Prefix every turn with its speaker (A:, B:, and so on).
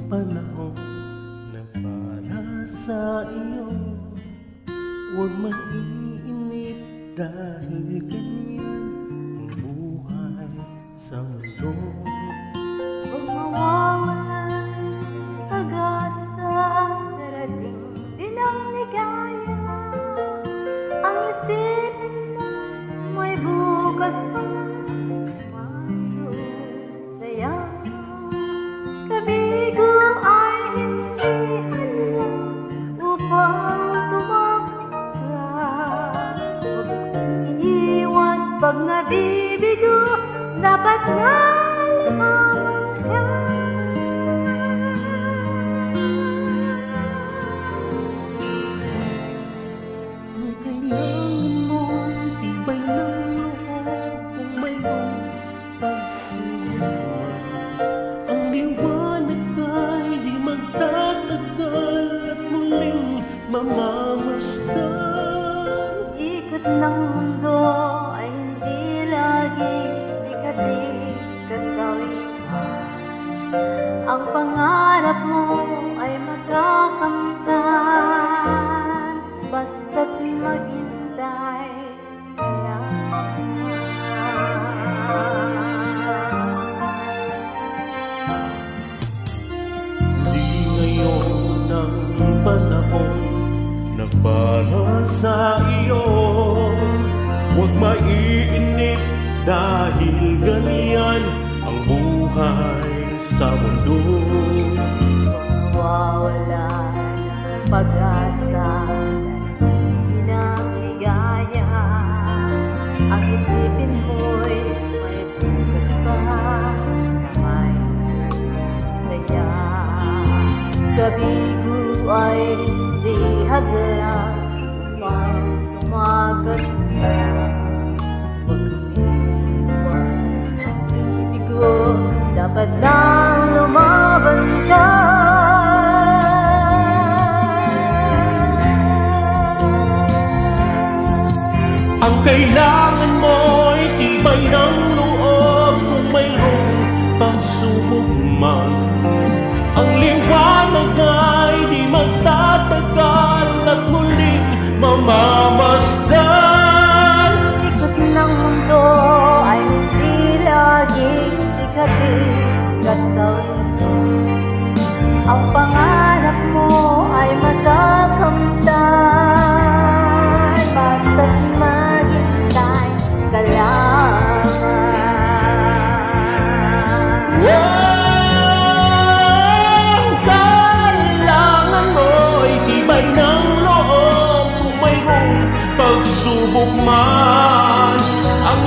A: panahon na para sa iyo. Huwag mag-iinip dahil ganyan ang buhay sa mundo.
B: Huwag mawawalan pag-asa, darating din ang ligaya. Ang isipin mo may bukas pa masaya. Kabigo ay hindi hadlang upang tumakbo ka. Huwag iniwan pag nabibigo, dapat na lumaban ka.
A: Ang kailangan mo, tibay ng loob kung mayroong pagsubok. Ang liwanag ay di magtatagal at muling mamamasdan.
B: Ikot ng mundo ay hindi laging dikit-kasawian. Ang pangarap mo ay makakamtan, basta't maghintay lang.
A: Di ngayon ang panahon na para sa iyo. Huwag maiinip dahil ganyan ang buhay sa mundo.
B: Mawawala ng pag-asa, hindi na ligaya. Ang isipin mo'y may bukas pa na may saya. Kabigo ay hindi hadlang upang tumakas ka. Huwag iniwan ang ibigo, dapat lang lumaban ka.
A: Ang kailangan mo'y tibay ng loob kung mayroong pagsubok man. Ang liwanag ay di magtatagal at muling mamamasdan.
B: Ikot ng mundo ay hindi laging dikit-kasawian. Ang pangarap mo ay makakamtan, basta't maghintay ka lang.
A: Ang kailangan mo'y tibay ng loob kung mayroong pagsubok man. Ang